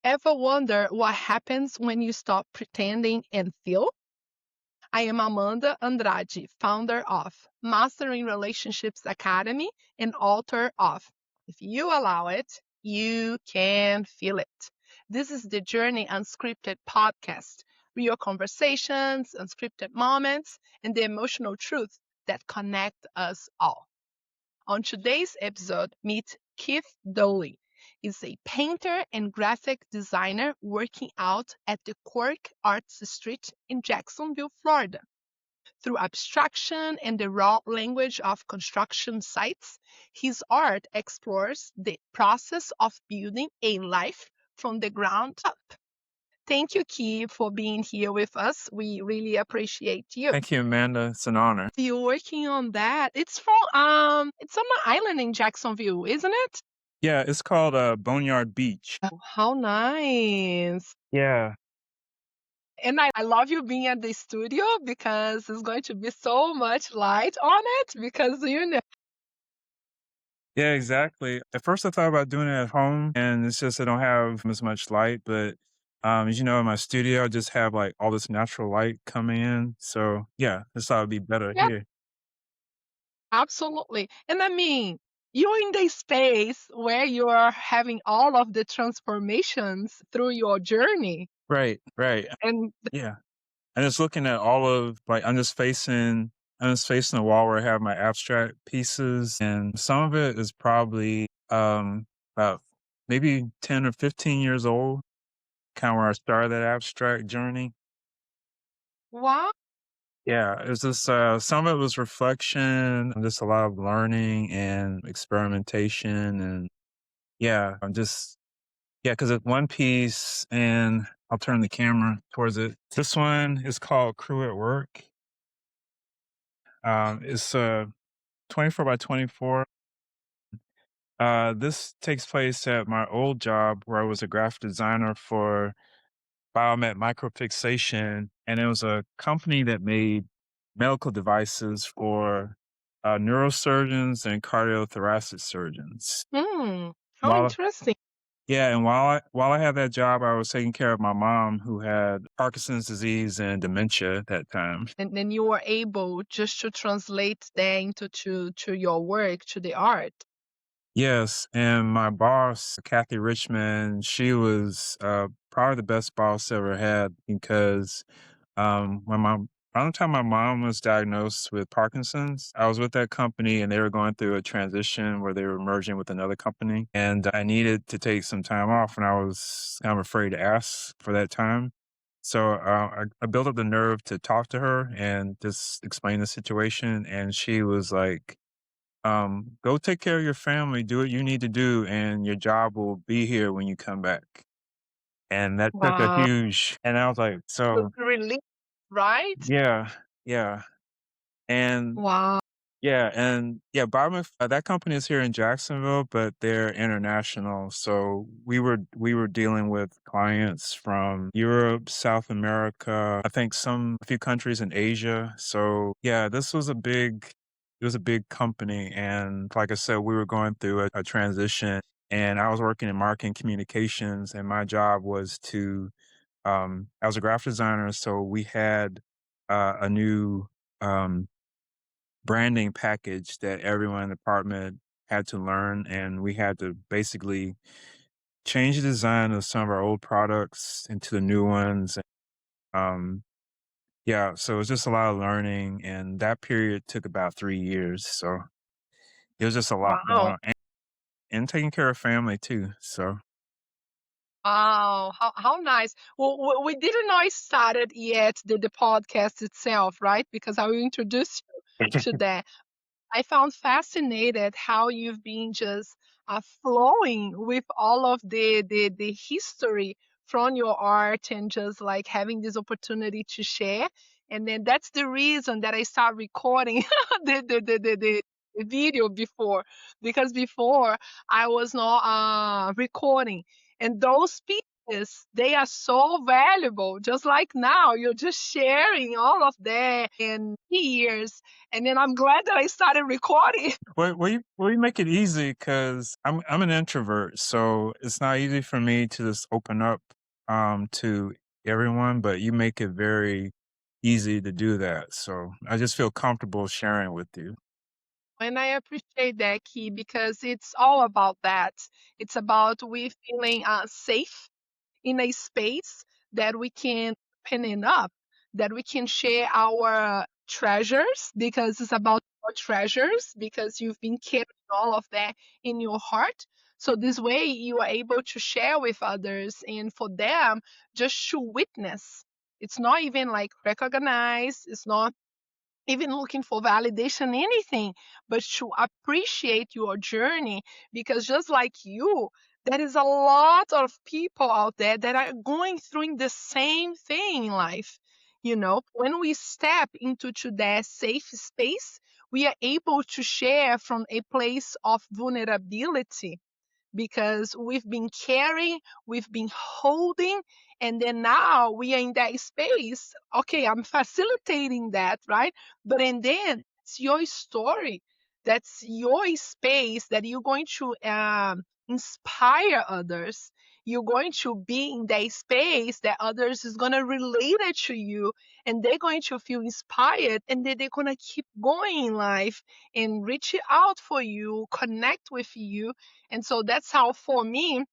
Ever wonder what happens when you stop pretending and feel? I am Amanda Andrade, founder of Mastering Relationships Academy and author of If You Allow It, You Can Feel It. This is the Journey Unscripted podcast, real conversations, unscripted moments, and the emotional truth that connect us all. On today's episode, meet Keith Doley. He's a painter and graphic designer working out at the Quirk Arts Street in Jacksonville, Florida. Through abstraction and the raw language of construction sites, his art explores the process of building a life from the ground up. Thank you, Keith, for being here with us. We really appreciate you. Thank you, Amanda. It's an honor. You're working on that. It's it's on an island in Jacksonville, isn't it? Yeah, it's called Boneyard Beach. Oh, how nice. Yeah. And I love you being at the studio because there's going to be so much light on it because Yeah, exactly. At first I thought about doing it at home, and it's just I don't have as much light, but as you know, in my studio I just have like all this natural light coming in. So yeah, I thought it'd be better yeah, here. absolutely. And I mean, you're in the space where you're having all of the transformations through your journey. Right, right. And Yeah. And just looking at all of like I'm just facing the wall where I have my abstract pieces, and some of it is probably about maybe 10 or 15 years old, kind of where I started that abstract journey. wow, Yeah, it's just some of it was reflection, and just a lot of learning and experimentation, and yeah, I'm just yeah, because it's one piece, and I'll turn the camera towards it. This one is called Crew at Work. It's 24 by 24. This takes place at my old job where I was a graphic designer for Biomet Microfixation, and it was a company that made medical devices for neurosurgeons and cardiothoracic surgeons. hmm, how While interesting. yeah, and while I had that job, I was taking care of my mom who had Parkinson's disease and dementia at that time. And then you were able just to translate that into to your work, to the art. Yes, and my boss, Kathy Richmond, she was probably the best boss I ever had because when my around the time my mom was diagnosed with Parkinson's, I was with that company and they were going through a transition where they were merging with another company, and I needed to take some time off, and I was kind of afraid to ask for that time. So I built up the nerve to talk to her and just explain the situation, and she was like, go take care of your family, do what you need to do, and your job will be here when you come back. And that took a Wow. huge, and I was like, The so relief, right? yeah, yeah. And Wow. that company is here in Jacksonville, but they're international. So we were dealing with clients from Europe, South America, I think a few countries in Asia. So yeah, it was a big company, and like I said, we were going through a transition, and I was working in marketing communications, and my job was to I was a graphic designer, so we had a new um branding package that everyone in the department had to learn, and we had to basically change the design of some of our old products into the new ones. Um, yeah, so it was just a lot of learning, and that period took about 3 years. So it was just a lot Wow. going on, and taking care of family too. So Wow. How nice. Well, we didn't know it started yet, the podcast itself, right? Because I will introduce you to that. I found fascinated how you've been just flowing with all of the history from your art and just like having this opportunity to share. And then that's the reason that I start recording the video before, because before I was not recording. And those people Yes, they are so valuable. Just like now, you're just sharing all of that in years. And then I'm glad that I started recording. Well, you make it easy because I'm an introvert, so it's not easy for me to just open up to everyone. But you make it very easy to do that, so I just feel comfortable sharing with you. And I appreciate that, Key, because it's all about that. It's about we feeling safe in a space that we can open it up, that we can share our treasures because it's about our treasures because you've been carrying all of that in your heart. So this way you are able to share with others and for them just to witness. It's not even like recognize, it's not even looking for validation, anything, but to appreciate your journey. Because just like you, there is a lot of people out there that are going through the same thing in life. When we step into to that safe space, we are able to share from a place of vulnerability because we've been caring, we've been holding, and then now we are in that space. Okay, I'm facilitating that, right? But and then it's your story. That's your space that you're going to inspire others. You're going to be in that space that others is going to relate it to you and they're going to feel inspired and then they're going to keep going in life and reach out for you, connect with you. And so that's how, for me,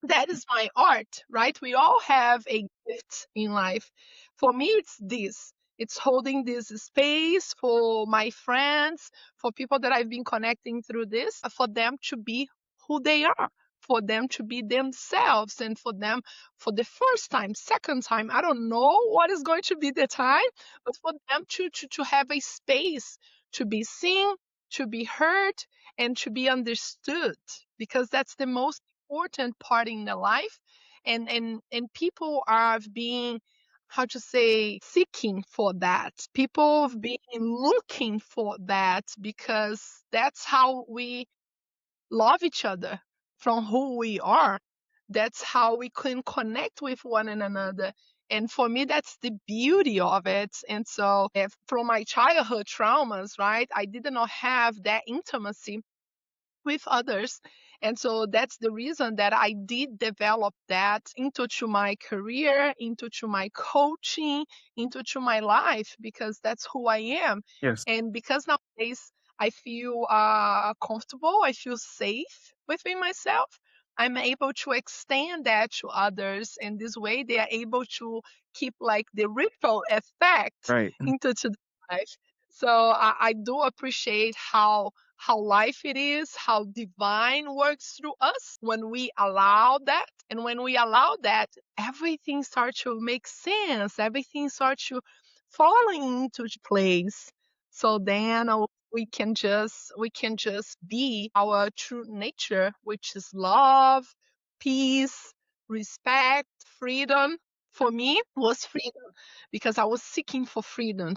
that is my art, right? We all have a gift in life. For me, it's this. It's holding this space for my friends, for people that I've been connecting through this, for them to be who they are, for them to be themselves, and for them, for the first time, second time, I don't know what is going to be the time, but for them to have a space to be seen, to be heard, and to be understood, because that's the most important part in the life. And people are being, how to say, seeking for that. People have been looking for that because that's how we love each other from who we are. That's how we can connect with one another. And for me, that's the beauty of it. And so, if, from my childhood traumas, right, I did not have that intimacy with others. And so that's the reason that I did develop that into to my career, into to my coaching, into to my life, because that's who I am. Yes. And because nowadays I feel comfortable, I feel safe within myself, I'm able to extend that to others. And this way they are able to keep like the ripple effect Right. into to the life. So I do appreciate how life it is, how divine works through us when we allow that. And when we allow that, everything starts to make sense. Everything starts to falling into place. So then we can just be our true nature, which is love, peace, respect, freedom. For me, was freedom because I was seeking for freedom,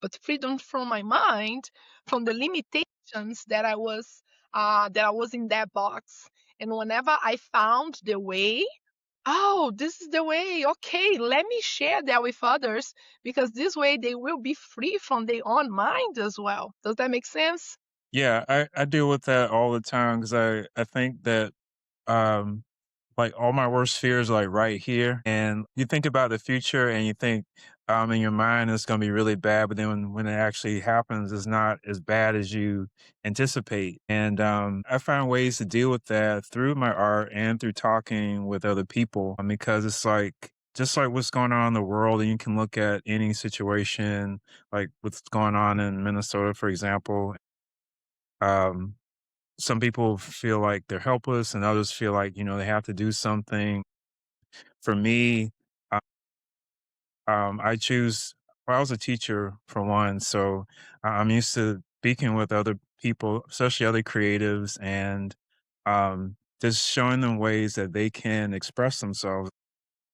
but freedom from my mind, from the limitations that I was in that box. And whenever I found the way, oh, this is the way. Okay, let me share that with others because this way they will be free from their own mind as well. Does that make sense? Yeah, I deal with that all the time because I think that um like all my worst fears are like right here. And you think about the future and you think in your mind it's gonna be really bad, but then when it actually happens, it's not as bad as you anticipate. And I find ways to deal with that through my art and through talking with other people because it's like just like what's going on in the world, and you can look at any situation, like what's going on in Minnesota, for example. Um, some people feel like they're helpless and others feel like, they have to do something. For me, uh, I choose, well, I was a teacher for one, so I'm used to speaking with other people, especially other creatives, and just showing them ways that they can express themselves.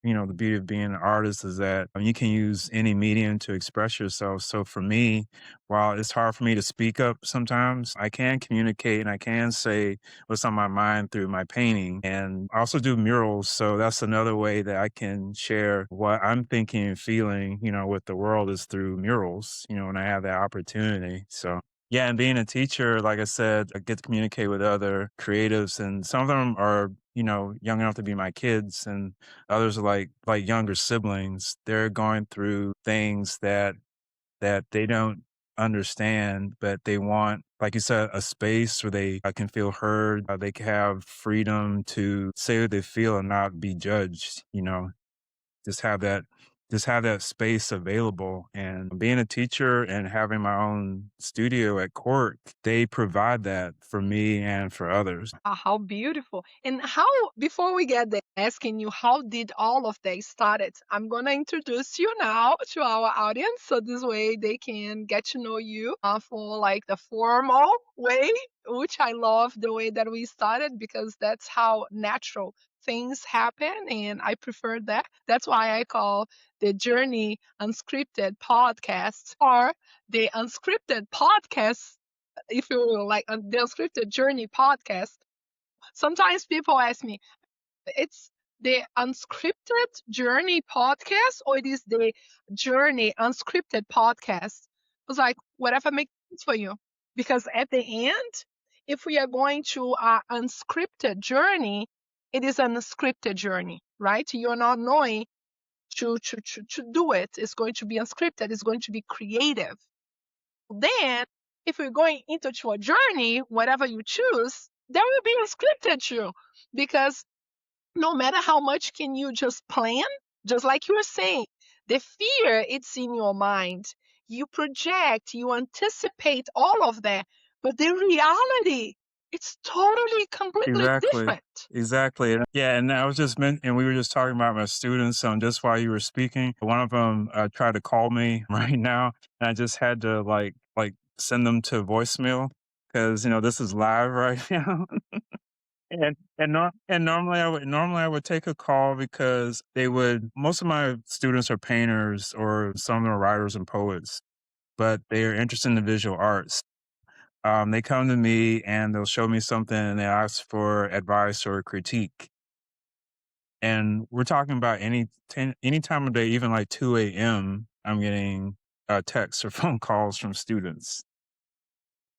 the beauty of being an artist is that you can use any medium to express yourself. So for me, while it's hard for me to speak up sometimes, I can communicate and I can say what's on my mind through my painting. And I also do murals. So that's another way that I can share what I'm thinking and feeling, with the world is through murals, when I have that opportunity. So yeah, and being a teacher, like I said, I get to communicate with other creatives, and some of them are, young enough to be my kids, and others are like younger siblings. They're going through things that they don't understand, but they want, like you said, a space where they can feel heard. They can have freedom to say what they feel and not be judged. Just have that just have that space available. And being a teacher and having my own studio at court, they provide that for me and for others. How beautiful. And how, before we get there, asking you, how did all of that started? I'm going to introduce you now to our audience. So this way they can get to know you for like the formal way, which I love the way that we started because that's how natural things happen. And I prefer that. That's why I call the Journey Unscripted podcast or the Unscripted podcast, if you will, like the Unscripted Journey podcast. Sometimes people ask me, it's the Unscripted Journey podcast or it is the Journey Unscripted podcast? I was like, whatever makes sense for you. Because at the end, if we are going to our unscripted journey, it is an unscripted journey, right? You're not knowing to do it. It's going to be unscripted. It's going to be creative. Then, if we're going into a journey, whatever you choose, there will be unscripted too. Because no matter how much can you just plan, just like you were saying, the fear it's in your mind. You project, you anticipate all of that, but the reality, it's totally completely Exactly. different. Exactly. Yeah, and I was just and we were just talking about my students. Just while you were speaking, one of them tried to call me right now, and I just had to like send them to voicemail because this is live right now. And normally I would take a call because they would most of my students are painters or some of them are writers and poets, but they are interested in the visual arts. They come to me and they'll show me something and they ask for advice or critique. And we're talking about any time of day, even like 2 a.m. I'm getting texts or phone calls from students.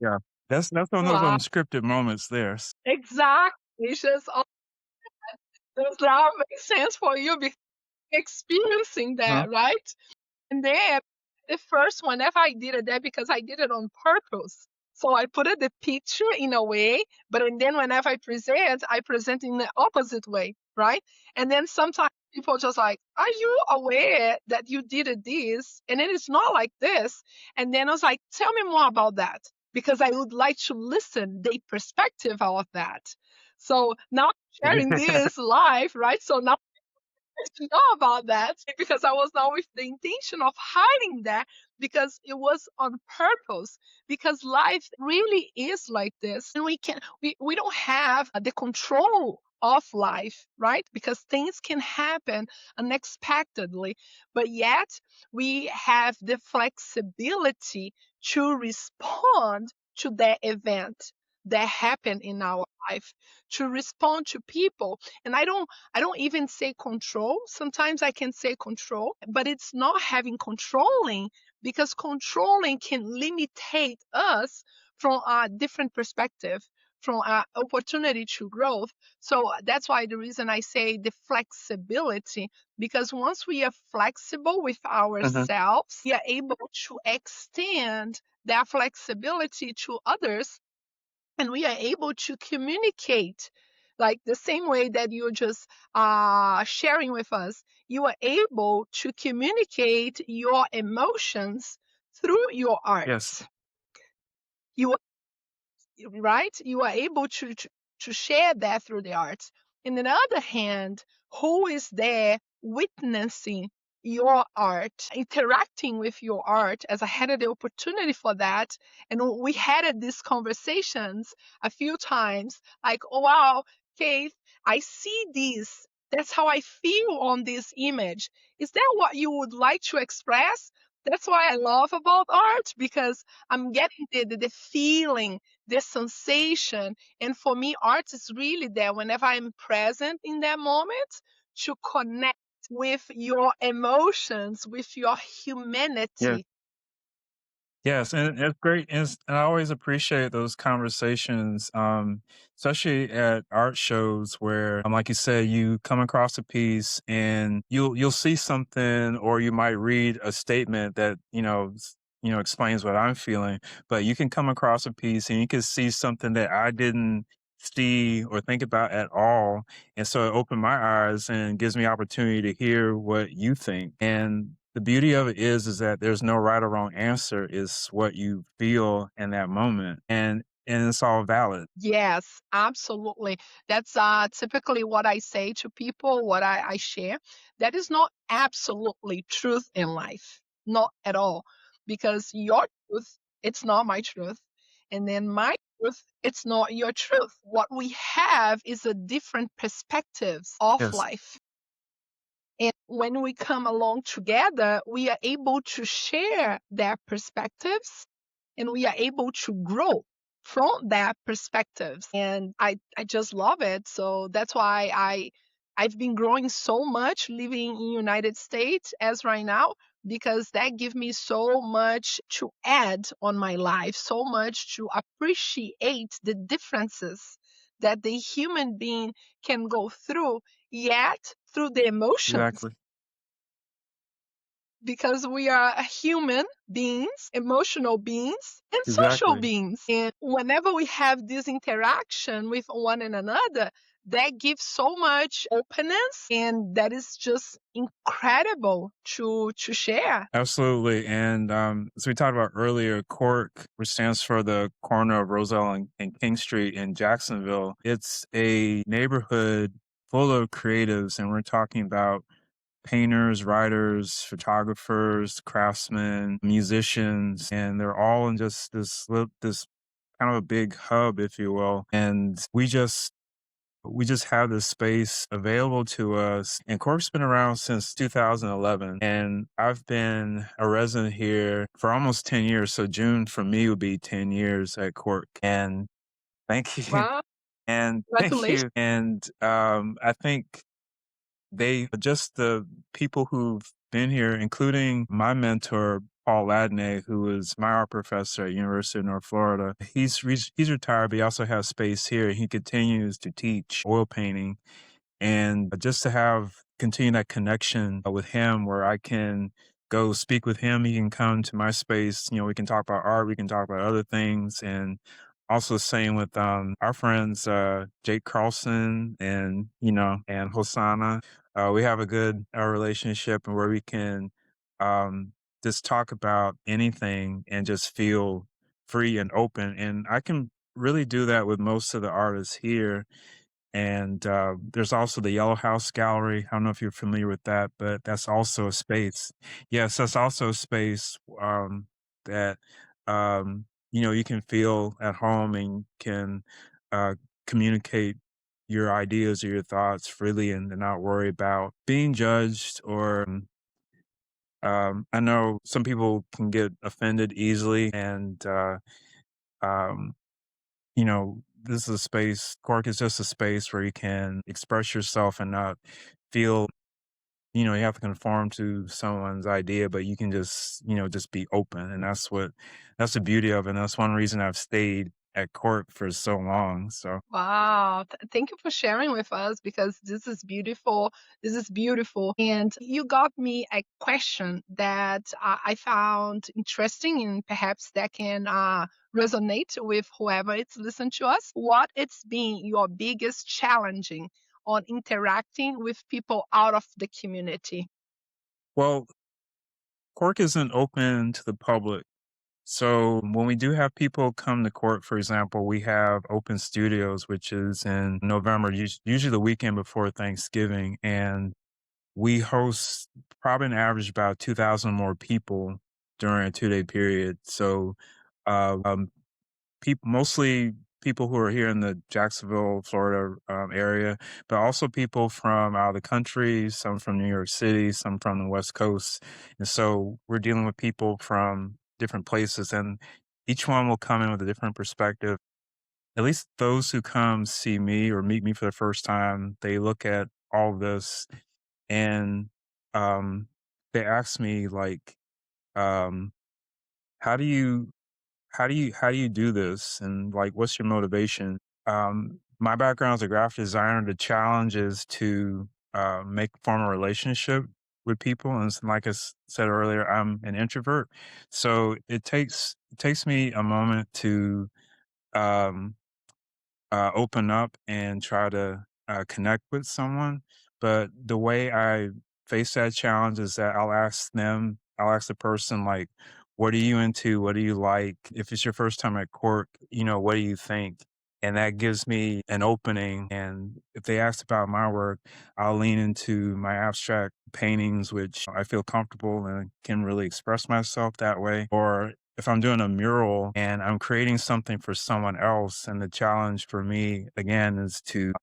Yeah, that's one of those Wow, unscripted moments there. exactly. It's just all does that make sense for you because experiencing Huh? that, right? And then the first whenever I did it there because I did it on purpose. So I put it the picture in a way, but and then whenever I present in the opposite way, right? And then sometimes people just like, are you aware that you did it this? And then it's not like this. And then I was like, tell me more about that. Because I would like to listen the perspective of that. So now I'm sharing this live, right? So now to know about that because I was not with the intention of hiding that because it was on purpose because life really is like this and we don't have the control of life, right? Because things can happen unexpectedly, but yet we have the flexibility to respond to that event that happened in our life, to respond to people. And I don't even say control. Sometimes I can say control, but it's not having controlling because controlling can limitate us from a different perspective, from our opportunity to growth. So that's why the reason I say the flexibility, because once we are flexible with Mhm. ourselves, we are able to extend that flexibility to others and we are able to communicate like the same way that you're just sharing with us. You are able to communicate your emotions through your art. Yes. You right? You are able to share that through the arts. And on the other hand, who is there witnessing your art, interacting with your art, as I had the opportunity for that. And we had these conversations a few times, like, oh wow, Keith, I see this. That's how I feel on this image. Is that what you would like to express? That's why I love about art, because I'm getting the feeling, the sensation. And for me, art is really there whenever I'm present in that moment to connect with your emotions, with your Yeah. humanity. Yes, and it's great, and I always appreciate those conversations, especially at art shows where, like you said, you come across a piece and you'll see something, or you might read a statement that explains what I'm feeling. But you can come across a piece and you can see something that I didn't see or think about at all, and so it opened my eyes and gives me opportunity to hear what you think. And the beauty of it is that there's no right or wrong answer. It's what you feel in that moment, and it's all valid. Yes, absolutely. That's typically what I say to people, what I share. That is not absolutely truth in life, not at all. Because your truth, it's not my truth. And then my truth, it's not your truth. What we have is a different perspectives of Yes, life. And when we come along together, we are able to share their perspectives and we are able to grow from their perspectives. And I just love it. So that's why I've been growing so much living in United States as right now, because that gives me so much to add on my life, so much to appreciate the differences that the human being can go through, yet through the emotions, exactly, because we are human beings, emotional beings, and social exactly. beings. And whenever we have this interaction with one and another, that gives so much openness, and that is just incredible to share. Absolutely. And as we talked about earlier, Cork, which stands for the corner of Roselle and King Street in Jacksonville, it's a neighborhood full of creatives. And we're talking about painters, writers, photographers, craftsmen, musicians, and they're all in just this kind of a big hub, if you will. And we just have this space available to us. And Cork's been around since 2011. And I've been a resident here for almost 10 years. So June for me would be 10 years at Cork. And thank you. Wow, And thank congratulations. you. And I think just the people who've been here, including my mentor, Paul Ladney, who was my art professor at University of North Florida. He's retired, but he also has space here. He continues to teach oil painting, and just to have continue that connection with him where I can go speak with him, he can come to my space, we can talk about art, we can talk about other things. And also same with our friends Jake Carlson and Hosanna. We have a good relationship, and where we can um just talk about anything and just feel free and open. And I can really do that with most of the artists here. And there's also the Yellow House Gallery. I don't know if you're familiar with that, but that's also a space. Yes, that's also a space that you can feel at home and can uh, communicate your ideas or your thoughts freely, and not worry about being judged. Or I know some people can get offended easily, and um, this is a space, Cork is just a space where you can express yourself and not feel, you have to conform to someone's idea, but you can just be open. And that's the beauty of it. And that's one reason I've stayed at Cork for so long. So, Wow. Thank you for sharing with us, because this is beautiful. This is beautiful. And you got me a question that I found interesting, and perhaps that can resonate with whoever is listening to us. What it's been your biggest challenging on interacting with people out of the community? well, Cork isn't open to the public. So when we do have people come to Cork, for example, we have open studios, which is in November, usually the weekend before Thanksgiving. And we host probably an average about 2,000 more people during a 2-day period. So, people mostly people who are here in the Jacksonville, Florida area, but also people from out of the country, some from New York City, some from the West Coast. And so we're dealing with people from different places, and each one will come in with a different perspective. At least those who come see me or meet me for the first time, they look at all of this and um, they ask me like, um, how do you how do you do this? And like, what's your motivation? My background as a graphic designer, the challenge is to form a relationship with people. And like said earlier, I'm an introvert. So it takes me a moment to um, open up and try to connect with someone. But the way I face that challenge is that I'll ask the person, like, what are you into? What do you like? If it's your first time at court, what do you think? And that gives me an opening. And if they ask about my work, I'll lean into my abstract paintings, which I feel comfortable and can really express myself that way. Or if I'm doing a mural and I'm creating something for someone else, and the challenge for me again is to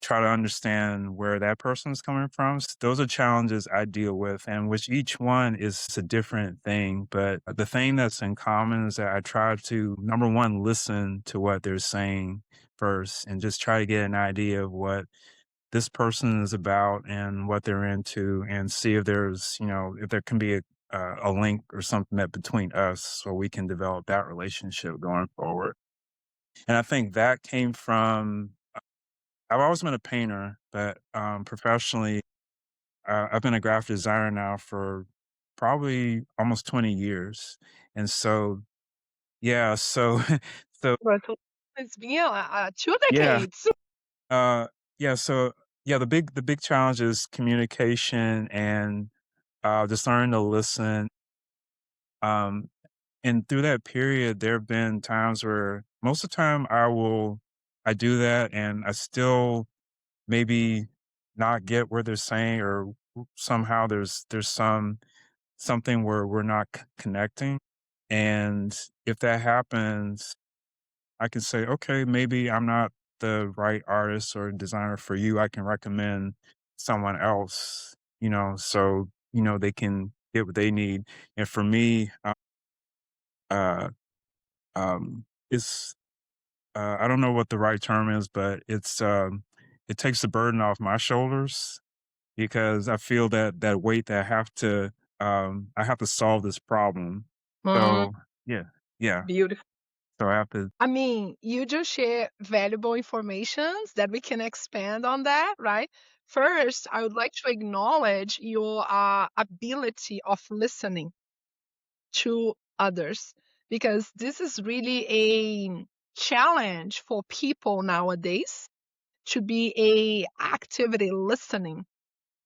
try to understand where that person's coming from. Those are challenges I deal with, and which each one is a different thing. But the thing that's in common is that I try to, number one, listen to what they're saying first and just try to get an idea of what this person is about and what they're into, and see if if there can be a link or something that between us so we can develop that relationship going forward. And I think that came from I've always been a painter, but professionally, I've been a graphic designer now for probably almost 20 years. And so, yeah, so, so, But it's been 2 yeah, decades. uh, yeah, so, yeah, the big challenge is communication and just learning to listen. Um, and through that period, there have been times where most of the time I do that and I still maybe not get what they're saying, or somehow there's something where we're not connecting. And if that happens, I can say, okay, maybe I'm not the right artist or designer for you. I can recommend someone else, so they can get what they need. And for me, uh it's I don't know what the right term is, but it takes the burden off my shoulders because I feel that weight that I have to solve this problem. Mhm. So, yeah, yeah. Beautiful. So I have to I mean, you just share valuable informations that we can expand on that, right? First, I would like to acknowledge your ability of listening to others, because this is really a challenge for people nowadays, to be a activity listening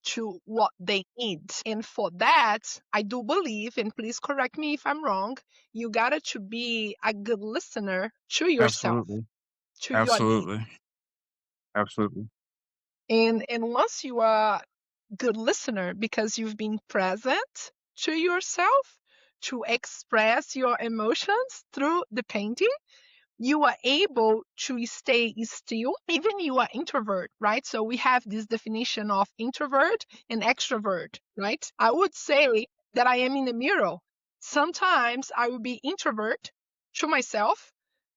to what they need. And for that, I do believe, and please correct me if I'm wrong, you gotta to be a good listener to yourself, absolutely, to your needs. absolutely, absolutely. And once you are good listener because you've been present to yourself to express your emotions through the painting, you are able to stay still, even you are introvert, right? So we have this definition of introvert and extrovert, right? I would say that I am in the middle. Sometimes I will be introvert to myself,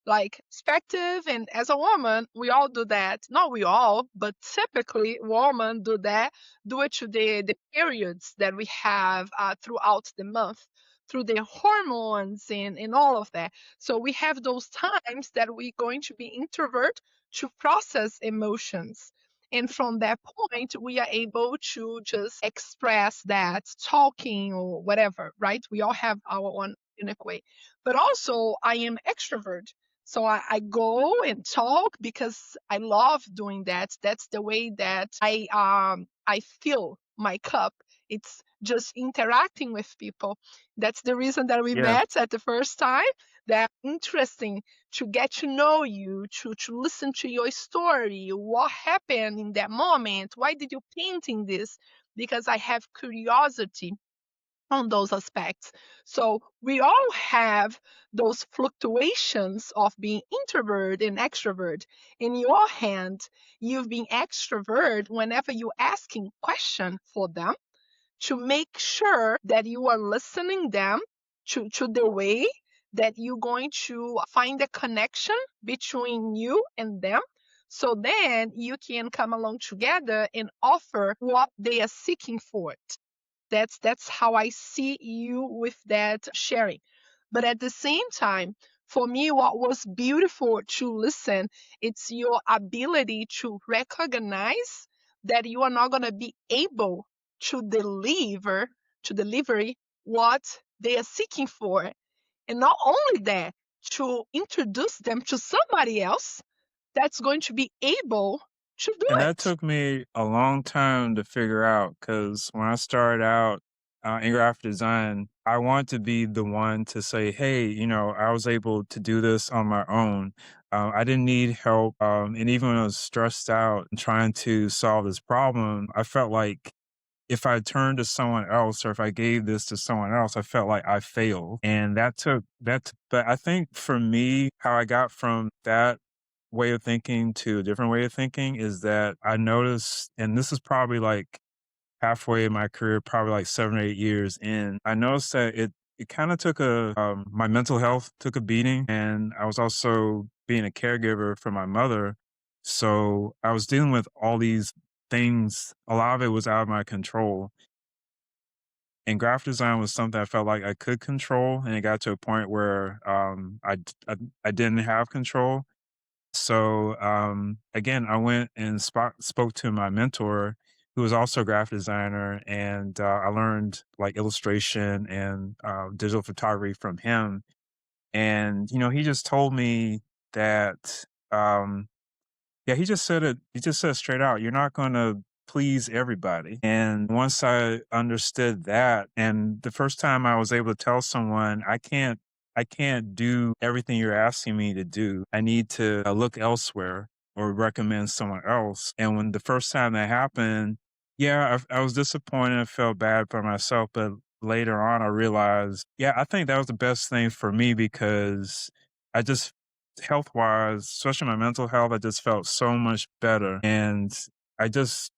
like perspective, and as a woman we all do that. Not we all, but typically women do that due to the periods that we have throughout the month, through the hormones and all of that. So we have those times that we're going to be introvert to process emotions. And from that point, we are able to just express that talking or whatever, right? We all have our own unique way. But also, I am extrovert. So I go and talk because I love doing that. That's the way that I fill my cup. It's just interacting with people. That's the reason that we Yeah, met at the first time. That interesting to get to know you, to listen to your story, what happened in that moment, why did you paint in this? Because I have curiosity on those aspects. So we all have those fluctuations of being introvert and extrovert. In your hand, you've been extrovert whenever you're asking question for them to make sure that you are listening them to the way that you're going to find a connection between you and them, so then you can come along together and offer what they are seeking for. That's how I see you with that sharing. But at the same time, for me, what was beautiful to listen, it's your ability to recognize that you are not going to be able to deliver what they are seeking for. And not only that, to introduce them to somebody else that's going to be able to do And that it. took me a long time to figure out because when I started out in graphic design, I wanted to be the one to say, hey, I was able to do this on my own. I didn't need help. And even when I was stressed out and trying to solve this problem, I felt like if I turned to someone else or if I gave this to someone else, I felt like I failed. And but I think for me, how I got from that way of thinking to a different way of thinking is that I noticed, and this is probably like halfway in my career, probably like 7 or 8 years in, I noticed that it kind of took my mental health took a beating, and I was also being a caregiver for my mother. So I was dealing with all these things. A lot of it was out of my control. And graphic design was something I felt like I could control, and it got to a point where I didn't have control. So, again, I went and spoke to my mentor, who was also a graphic designer, and I learned like illustration and digital photography from him. And he just told me that yeah, he just said it. He just said straight out, "You're not going to please everybody." And once I understood that, and the first time I was able to tell someone, I can't do everything you're asking me to do. I need to look elsewhere or recommend someone else." And when the first time that happened, yeah, I was disappointed. I felt bad for myself, but later on, I realized, yeah, I think that was the best thing for me because I just health wise, especially my mental health, I just felt so much better. And I just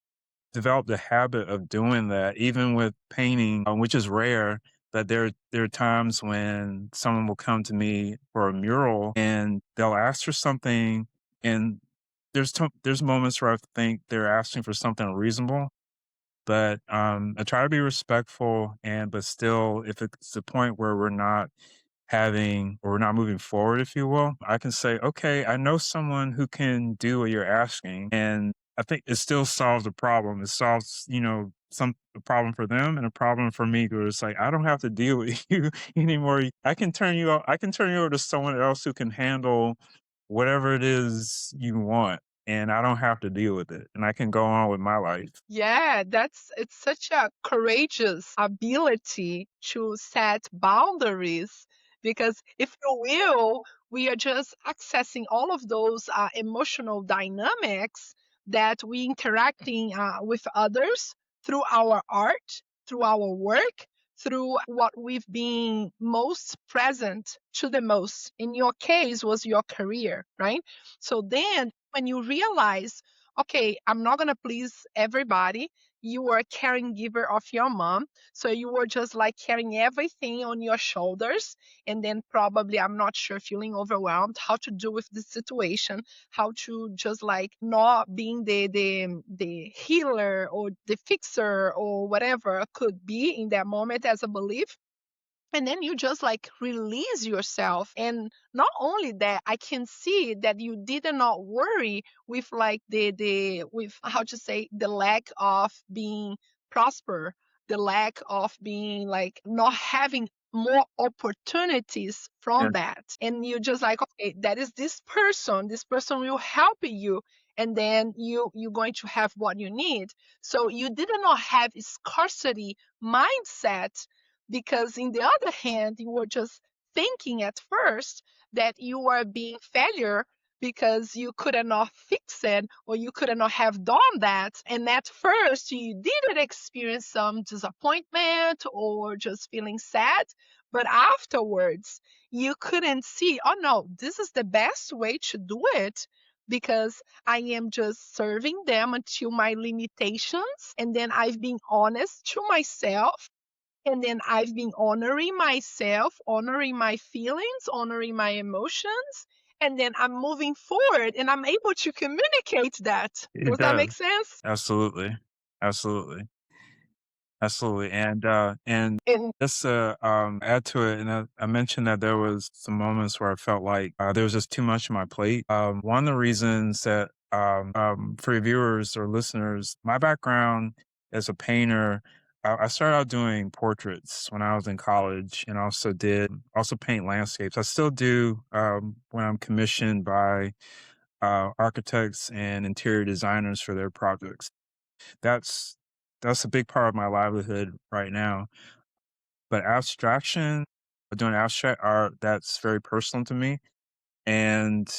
developed a habit of doing that, even with painting, which is rare. That there are times when someone will come to me for a mural and they'll ask for something, and there's moments where I think they're asking for something reasonable, but I try to be respectful, and but still, if it's the point where we're not having or we're not moving forward, if you will, I can say, okay, I know someone who can do what you're asking. And I think it still solves the problem. It solves, some a problem for them and a problem for me because it's like I don't have to deal with you anymore. I can turn you over to someone else who can handle whatever it is you want. And I don't have to deal with it. And I can go on with my life. Yeah, it's such a courageous ability to set boundaries, because if you will, we are just accessing all of those emotional dynamics that we interacting with others through our art, through our work, through what we've been most present to the most. In your case was your career, right? So then when you realize, okay, I'm not gonna please everybody. You were a caring giver of your mom, so you were just like carrying everything on your shoulders, and then probably, I'm not sure, feeling overwhelmed, how to deal with the situation, how to just like not being the healer or the fixer or whatever it could be in that moment as a belief. And then you just like release yourself, and not only that, I can see that you did not worry with like the with how to say, the lack of being prosper, the lack of being like not having more opportunities from And that. And you just like, okay, that is this person will help you, and then you're going to have what you need. So you did not have scarcity mindset, because in the other hand, you were just thinking at first that you were being failure because you could not fix it, or you could not have done that. And at first, you didn't experience some disappointment or just feeling sad. But afterwards, you couldn't see, oh no, this is the best way to do it, because I am just serving them until my limitations. And then I've been honest to myself. And then I've been honoring myself, honoring my feelings, honoring my emotions. And then I'm moving forward and I'm able to communicate that. It Does that does. make sense? Absolutely. Absolutely. Absolutely. And And just to add to it, and I mentioned that there was some moments where I felt like there was just too much on my plate. One of the reasons that for your viewers or listeners, my background as a painter, I started out doing portraits when I was in college, and also paint landscapes. I still do when I'm commissioned by architects and interior designers for their projects. That's that's a big part of my livelihood right now. But doing abstract art, that's very personal to me. And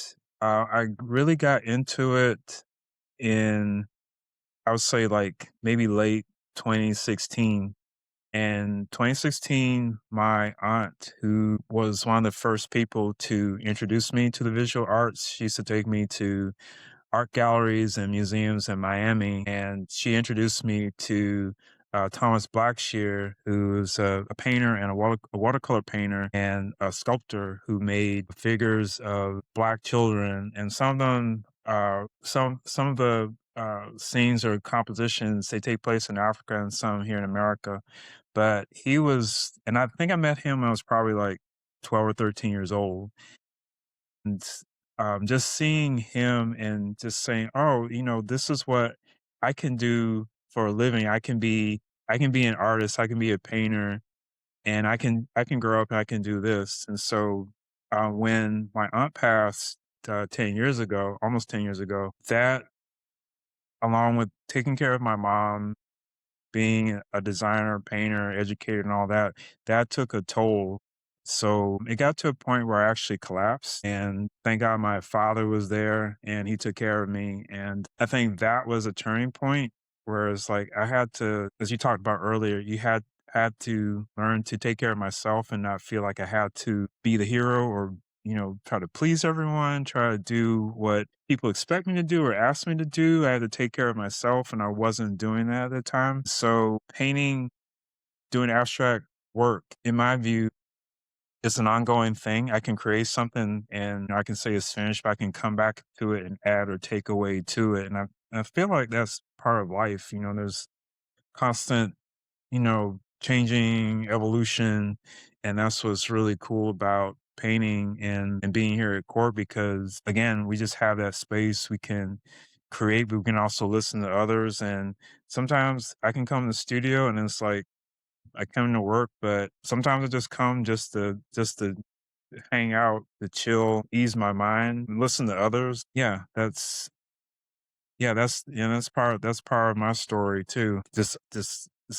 I really got into it in, I would say, like maybe late 2016. In 2016, my aunt, who was one of the first people to introduce me to the visual arts, she used to take me to art galleries and museums in Miami, and she introduced me to Thomas Blackshear, who's a painter and a watercolor painter and a sculptor who made figures of Black children, and some of them, some of the scenes or compositions, they take place in Africa and some here in America. But and I think I met him when I was probably like 12 or 13 years old, and just seeing him and just saying, "Oh, this is what I can do for a living. I can be an artist. I can be a painter, and I can grow up and I can do this." And so, when my aunt passed 10 years ago, almost 10 years ago, that along with taking care of my mom, being a designer, painter, educator, and all that, that took a toll. So it got to a point where I actually collapsed. And thank God my father was there and he took care of me. And I think that was a turning point. Whereas, like, I had to, as you talked about earlier, had to learn to take care of myself and not feel like I had to be the hero or try to please everyone, try to do what people expect me to do or ask me to do. I had to take care of myself, and I wasn't doing that at the time. So, doing abstract work, in my view, is an ongoing thing. I can create something and I can say it's finished, but I can come back to it and add or take away to it. And I feel like that's part of life. There's constant changing evolution. And that's what's really cool about painting and being here at court because again, we just have that space we can create, but we can also listen to others. And sometimes I can come to the studio and it's like I come to work, but sometimes I just come just to hang out, to chill, ease my mind, and listen to others. That's part of my story too. This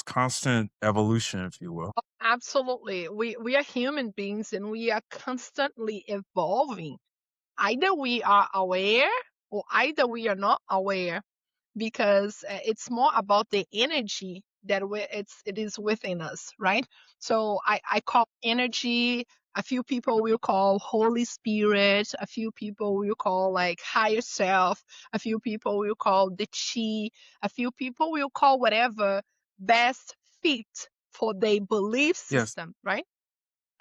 constant evolution, if you will. absolutely, we are human beings and we are constantly evolving. Either we are aware or either we are not aware, because it's more about the energy that it is within us, right? So I call energy, a few people will call Holy Spirit, a few people will call like higher self, a few people will call the chi, a few people will call whatever best fit for their belief Yes. system, right?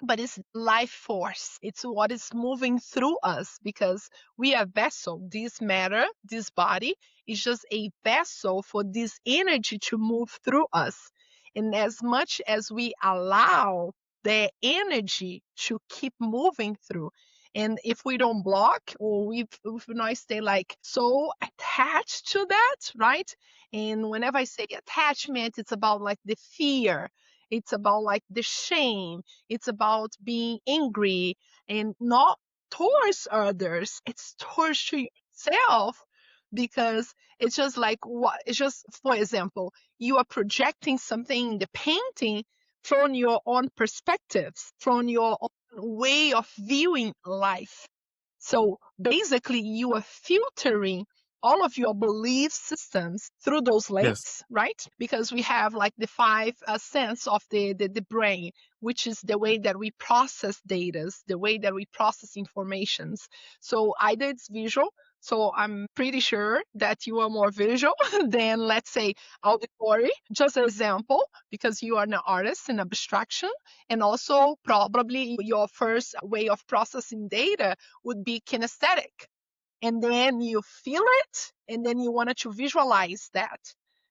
But it's life force. It's what is moving through us, because we are vessel. This matter, this body is just a vessel for this energy to move through us. And as much as we allow the energy to keep moving through, and if we don't block, or if we not stay like so attached to that, right? And whenever I say attachment, it's about like the fear, it's about like the shame, it's about being angry, and not towards others, it's towards to yourself. Because it's just like, what it's just, for example, you are projecting something in the painting from your own perspectives, from your own way of viewing life. So basically, you are filtering all of your belief systems through those Yes. lenses, right? Because we have like the five sense of the brain, which is the way that we process data, the way that we process informations. So either it's visual, so I'm pretty sure that you are more visual than, let's say, auditory. Just an example, because you are an artist in abstraction, and also probably your first way of processing data would be kinesthetic, and then you feel it, and then you wanted to visualize that,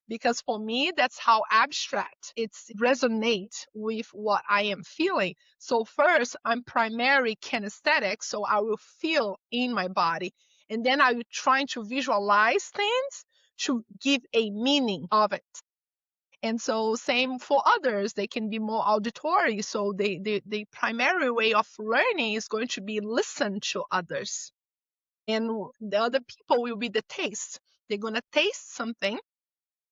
because for me that's how abstract it's resonate with what I am feeling. So first I'm primary kinesthetic, so I will feel in my body, and then I will try to visualize things to give a meaning of it. And so same for others, they can be more auditory, so the primary way of learning is going to be listen to others, and the other people will be the taste. They're going to taste something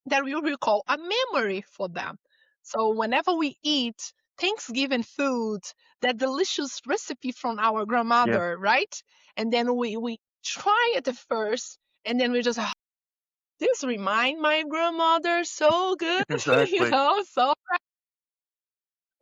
that will recall a memory for them. So whenever we eat Thanksgiving food, that delicious recipe from our Yeah. grandmother, right? And then we try it at first, and then we just, "Ah, this remind my grandmother so good," Exactly. so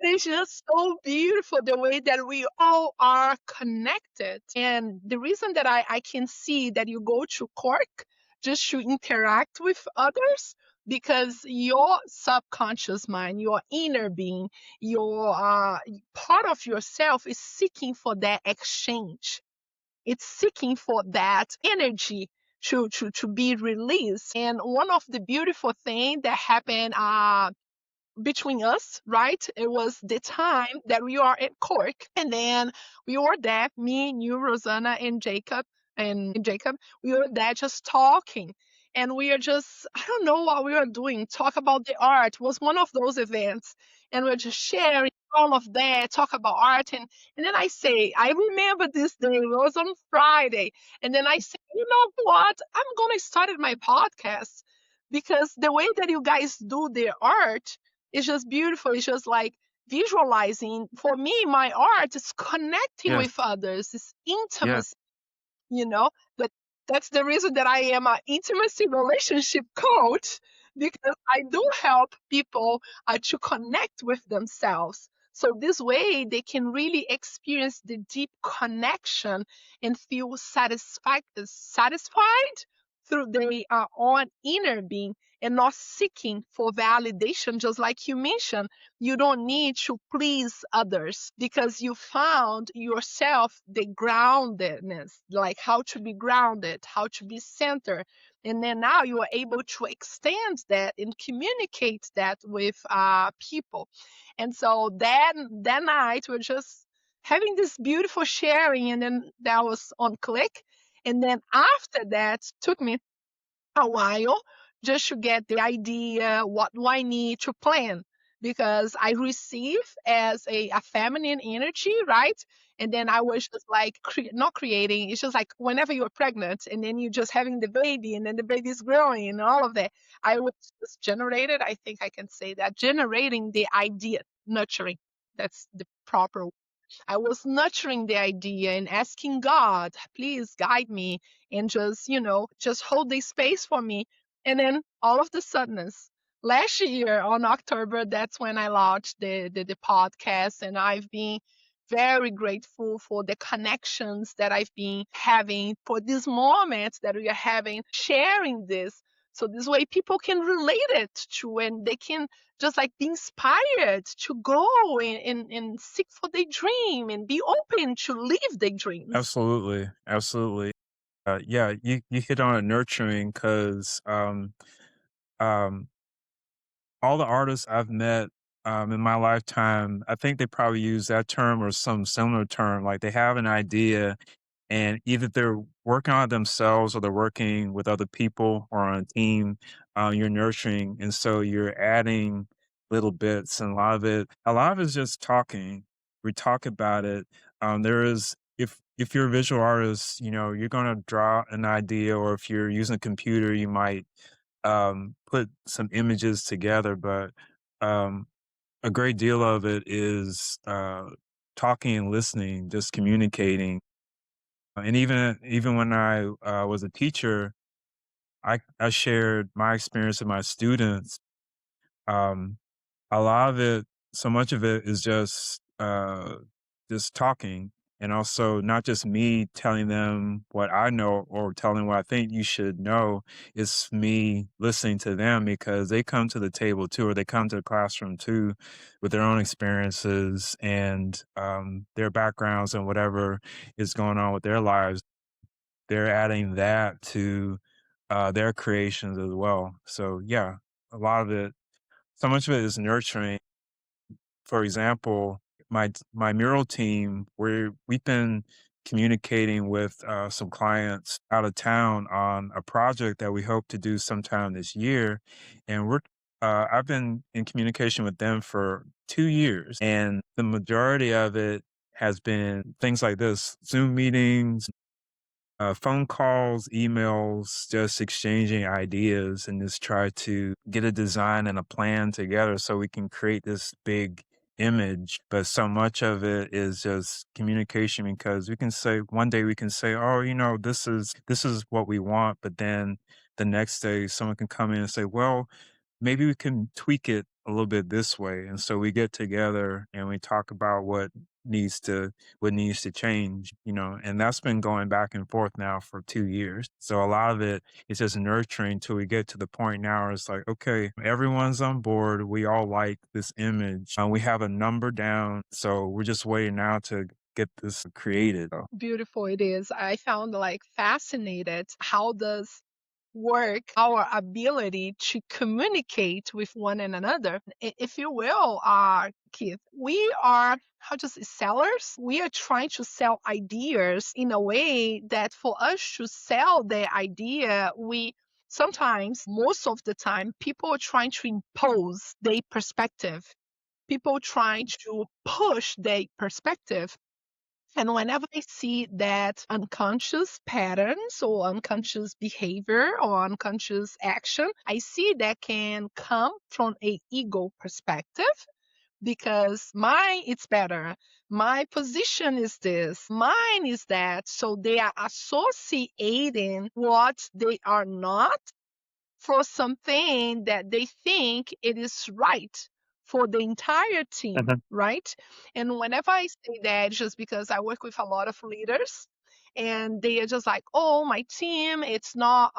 it's just so beautiful the way that we all are connected. And the reason that I can see that you go to Cork just to interact with others, because your subconscious mind, your inner being, your part of yourself is seeking for that exchange. It's seeking for that energy to be released. And one of the beautiful things that happened between us, right? It was the time that we are at Cork, and then we were there, me, you, Rosanna, and Jacob. We were there just talking, and we are just, I don't know what we were doing. Talk about the art was one of those events, and we're just sharing all of that, talk about art, and then I say, I remember this day. It was on Friday, and then I say, you know what? I'm gonna start my podcast because the way that you guys do the art, it's just beautiful. It's just like visualizing. For me, my art is connecting Yes. with others. It's Yes. intimacy, you know. But that's the reason that I am an intimacy relationship coach, because I do help people to connect with themselves. So this way they can really experience the deep connection and feel satisfied through their own inner being, and not seeking for validation. Just like you mentioned, you don't need to please others because you found yourself the groundedness, like how to be grounded, how to be centered. And then now you are able to extend that and communicate that with people. And so that night we're just having this beautiful sharing, and then that was on click. And then after that took me a while just to get the idea what do I need to plan, because I receive as a feminine energy, right? And then I was just like not creating. It's just like whenever you're pregnant and then you're just having the baby and then the baby's growing and all of that. I was just generated. I think I can say that generating the idea, nurturing. That's the proper. I was nurturing the idea and asking God, please guide me and just, just hold this space for me. And then all of the suddenness, last year on October, that's when I launched the podcast. And I've been very grateful for the connections that I've been having, for this moment that we are having, sharing this. So this way people can relate it to, and they can just like be inspired to go and seek for their dream and be open to live their dreams. Absolutely. Absolutely. Yeah, you hit on it, nurturing, because um, all the artists I've met in my lifetime, I think they probably use that term or some similar term. Like they have an idea, and either they're working on it themselves or they're working with other people or on a team. You're nurturing, and so you're adding little bits, and a lot of it is just talking. We talk about it. There is, if you're a visual artist, you're gonna draw an idea, or if you're using a computer, you might put some images together, but um, a great deal of it is talking and listening, just communicating. And even when I was a teacher, I shared my experience with my students. Um, a lot of it, so much of it is just talking, and also not just me telling them what I know or telling what I think you should know. It's me listening to them because they come to the table too, or they come to the classroom too, with their own experiences and their backgrounds and whatever is going on with their lives. They're adding that to their creations as well. So yeah, a lot of it, so much of it is nurturing. For example, my mural team, we've been communicating with some clients out of town on a project that we hope to do sometime this year, and I've been in communication with them for 2 years, and the majority of it has been things like this: Zoom meetings, phone calls, emails, just exchanging ideas and just try to get a design and a plan together so we can create this big image. But so much of it is just communication because we can say one day we can say, oh, this is what we want, but then the next day someone can come in and say, well, maybe we can tweak it a little bit this way. And so we get together and we talk about needs to what needs to change, and that's been going back and forth now for 2 years. So a lot of it is just nurturing till we get to the point now where it's like, okay, everyone's on board. We all like this image. We have a number down. So we're just waiting now to get this created. So, Beautiful it is. I found like fascinated how does work our ability to communicate with one and another. If you will, Keith, we are how to say sellers. We are trying to sell ideas in a way that for us to sell the idea, we sometimes, most of the time, people are trying to impose their perspective. People trying to push their perspective. And whenever I see that unconscious patterns or unconscious behavior or unconscious action, I see that can come from a ego perspective because mine it's better. My position is this, mine is that. So they are associating what they are not for something that they think it is right for the entire team, mhm. right? And whenever I say that, it's just because I work with a lot of leaders and they are just like, oh, my team, it's not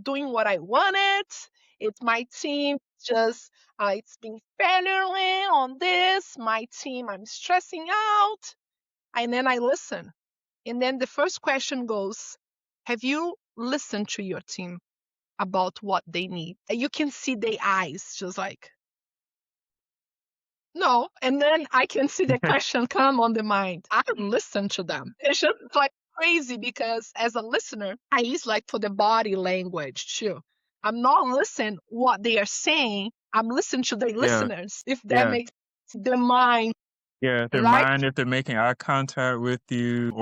doing what I wanted. It's my team, just it's been failing on this. My team, I'm stressing out. And then I listen. And then the first question goes, have you listened to your team about what they need? And you can see their eyes just like, no. And then I can see the question come on the mind. I listen to them. It's just like crazy because as a listener, I use like for the body language too. I'm not listening what they are saying. I'm listening to the Yeah, listeners, if that yeah. makes the mind, Yeah, if they're right? mind, if they're making eye contact with you,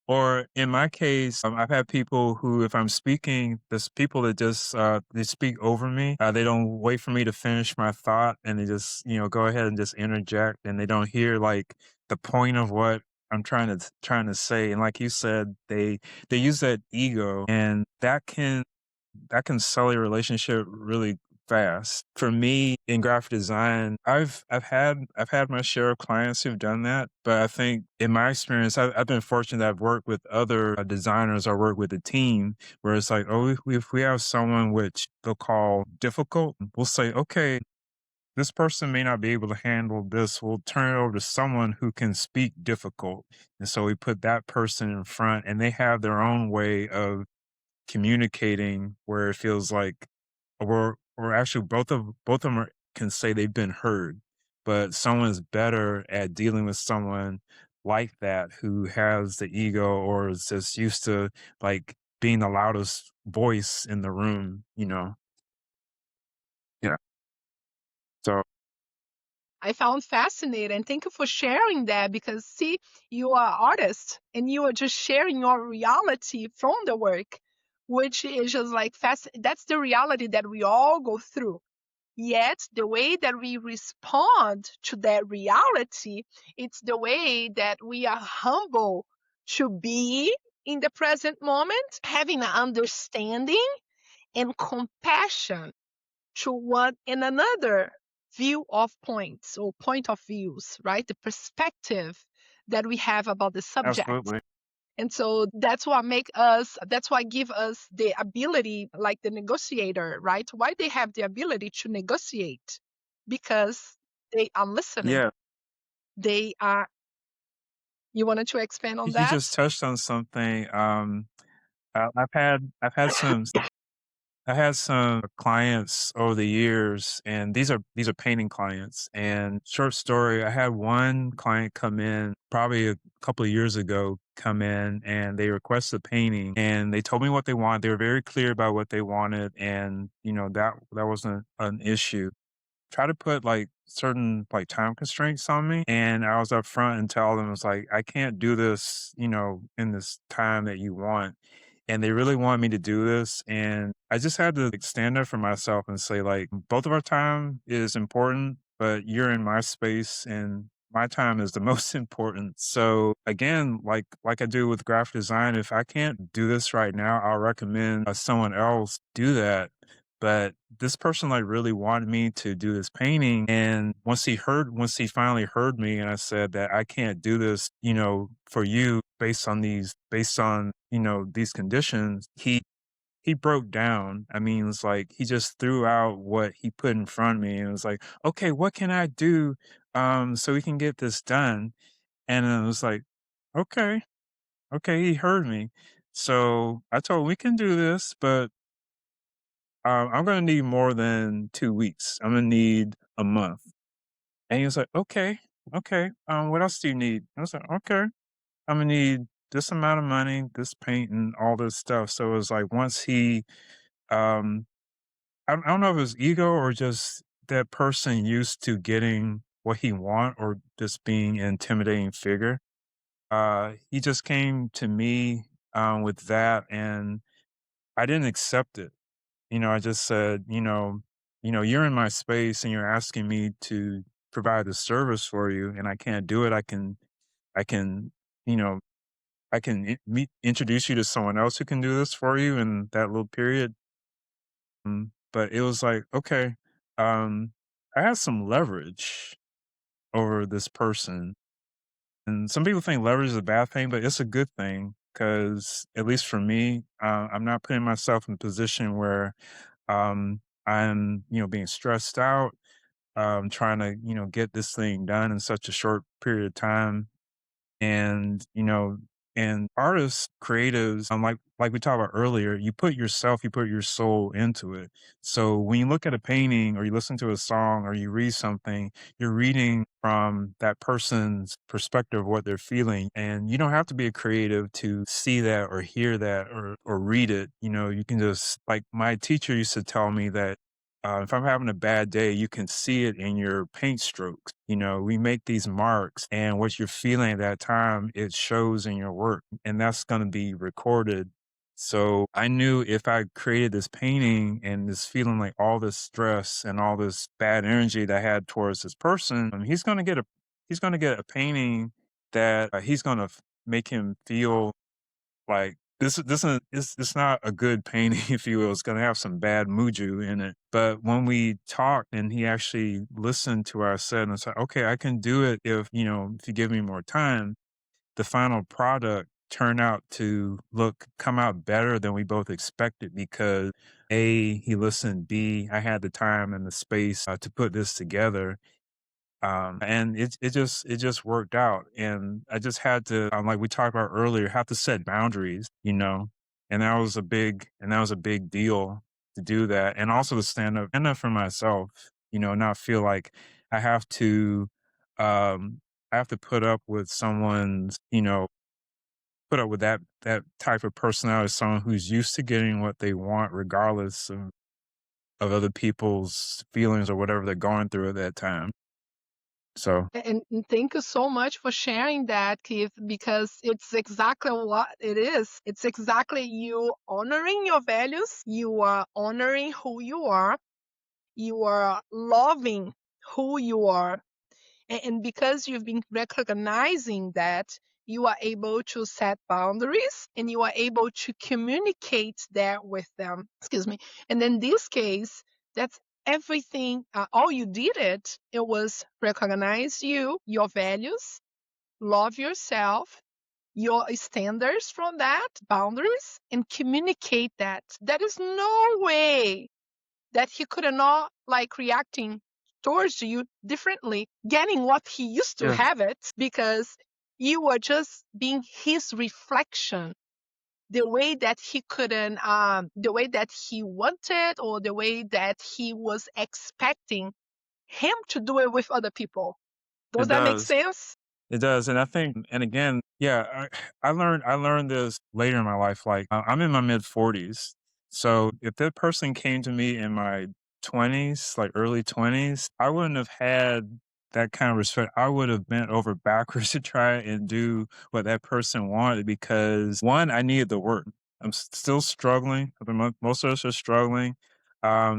or in my case, I've had people who, if I'm speaking, there's people that just they speak over me. They don't wait for me to finish my thought, and they just go ahead and just interject, and they don't hear like the point of what I'm trying to say. And like you said, they use that ego, and that can sully a relationship really fast. For me in graphic design, I've had my share of clients who've done that, but I think in my experience, I've been fortunate that I've worked with other designers or worked with a team where it's like, oh, if we have someone which they'll call difficult, we'll say, okay, this person may not be able to handle this. We'll turn it over to someone who can speak difficult. And so we put that person in front and they have their own way of communicating where it feels like or actually both of them can say they've been heard, but someone's better at dealing with someone like that who has the ego or is just used to like being the loudest voice in the room. Yeah. So I found fascinating. Thank you for sharing that because see, you are artist and you are just sharing your reality from the work, which is just like fast. That's the reality that we all go through. Yet the way that we respond to that reality, it's the way that we are humble to be. in the present moment, having an understanding and compassion to one and another view of points or point of views, right? The perspective that we have about the subject. Absolutely. And so that's why give us the ability, like the negotiator, right? Why they have the ability to negotiate? Because they are listening. Yeah. They are, you wanted to expand on You that? just touched on something. I've had some clients over the years, and these are painting clients. And short story, I had one client come in probably a couple of years ago, come in and they requested a painting, and they told me what they wanted. They were very clear about what they wanted, and that wasn't an issue. Try to put like certain like time constraints on me. And I was upfront and tell them, it's like, I can't do this, in this time that you want. And they really want me to do this. And I just had to like stand up for myself and say, like, both of our time is important, but you're in my space and my time is the most important. So again, like I do with graphic design, if I can't do this right now, I'll recommend someone else do that. But this person like really wanted me to do this painting. And once he finally heard me and I said that I can't do this, for you based on, these conditions, he broke down. I mean, it's like he just threw out what he put in front of me and was like, okay, what can I do so we can get this done? And I was like, okay, okay, he heard me. So I told him we can do this, but I'm gonna need more than 2 weeks. I'm gonna need a month. And he was like, okay, okay. What else do you need? I was like, okay, I'm gonna need this amount of money, this paint, and all this stuff. So it was like once he, um, I don't know if it was ego or just that person used to getting what he want or just being an intimidating figure. He just came to me with that, and I didn't accept it. I just said, you're in my space and you're asking me to provide the service for you and I can't do it. I can, you know, I can introduce you to someone else who can do this for you in that little period. But it was like, okay, um, I had some leverage over this person. And some people think leverage is a bad thing, but it's a good thing because, at least for me, I'm not putting myself in a position where I'm, being stressed out, trying to, get this thing done in such a short period of time. And, and artists, creatives, like we talked about earlier, you put your soul into it. So when you look at a painting or you listen to a song or you read something, you're reading from that person's perspective of what they're feeling. And you don't have to be a creative to see that or hear that or read it. You can just, like my teacher used to tell me that if I'm having a bad day, you can see it in your paint strokes. We make these marks, and what you're feeling at that time, it shows in your work, and that's going to be recorded. So I knew if I created this painting and this feeling like all this stress and all this bad energy that I had towards this person, he's going to get a painting that he's going to make him feel like this is it's not a good painting, if you will. It's gonna have some bad muju in it. But when we talked and he actually listened to our set and said, okay, I can do it if you give me more time, the final product turned out to come out better than we both expected because A, he listened, B, I had the time and the space to put this together. And it just worked out. And I just had to, like we talked about earlier, have to set boundaries, and that was a big deal to do that. And also to stand up for myself, not feel like I have to, I have to put up with that type of personality, someone who's used to getting what they want, regardless of other people's feelings or whatever they're going through at that time. So And thank you so much for sharing that, Keith, because it's exactly what it is. It's exactly you honoring your values, you are honoring who you are loving who you are. And because you've been recognizing that, you are able to set boundaries and you are able to communicate that with them. Excuse me. And in this case, that's everything. All you did it was recognize you, your values, love yourself, your standards from that, boundaries, and communicate that. There is no way that he could not like reacting towards you differently, getting what he used to Yes, have it, because you were just being his reflection. The way that he couldn't, the way that he wanted, or the way that he was expecting him to do it with other people. Does it that make does. sense? It does, and I think, and again, yeah, I learned this later in my life. Like I'm in my mid 40s, so if that person came to me in my 20s, like early 20s, I wouldn't have had that kind of respect. I would have bent over backwards to try and do what that person wanted because one, I needed the work. I'm still struggling. I think most of us are struggling,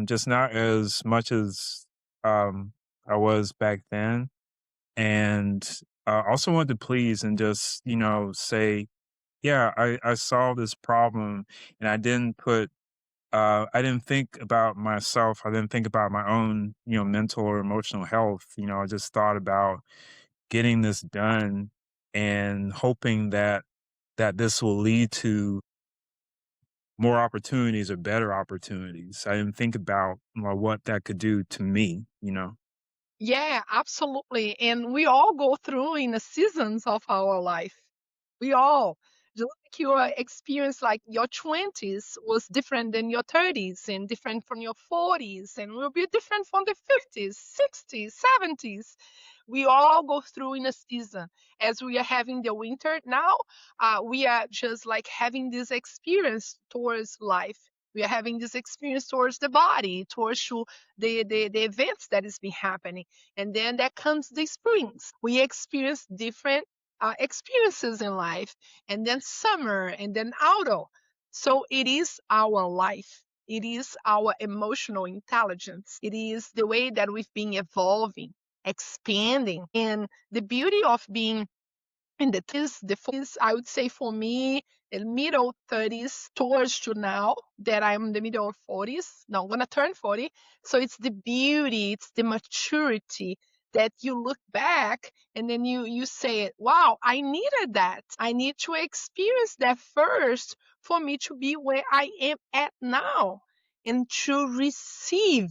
just not as much as I was back then and also wanted to please and just say yeah I saw this problem and I didn't think about myself. I didn't think about my own mental or emotional health. I just thought about getting this done and hoping that this will lead to more opportunities or better opportunities. I didn't think about what that could do to me. Yeah, absolutely. And we all go through in the seasons of our life. We all, just like your experience, like your 20s was different than your 30s and different from your 40s and will be different from the 50s, 60s, 70s. We all go through in a season. As we are having the winter now, we are just like having this experience towards life. We are having this experience towards the body, towards the events that has been happening. And then there comes the springs. We experience different experiences in life, and then summer, and then autumn. So it is our life. It is our emotional intelligence. It is the way that we've been evolving, expanding. And the beauty of being in the 40s, I would say for me, in middle 30s towards to now that I'm in the middle of 40s. Now I'm gonna turn 40. So it's the beauty, it's the maturity that you look back and then you say, wow, I needed that. I need to experience that first for me to be where I am at now and to receive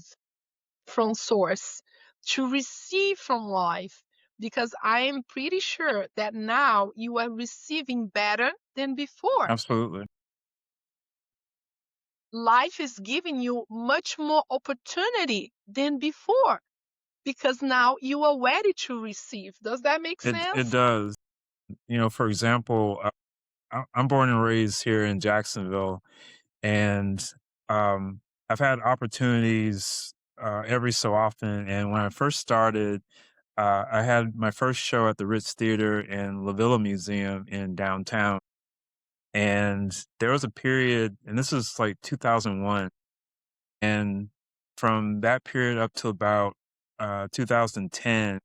from source, to receive from life, because I am pretty sure that now you are receiving better than before. Absolutely. Life is giving you much more opportunity than before because now you are ready to receive. Does that make It sense? does. For example, I'm born and raised here in Jacksonville, and um, I've had opportunities every so often. And when I first started, I had my first show at the Ritz Theater and La Villa Museum in downtown. And there was a period, and this was like 2001. And from that period up to about 2010,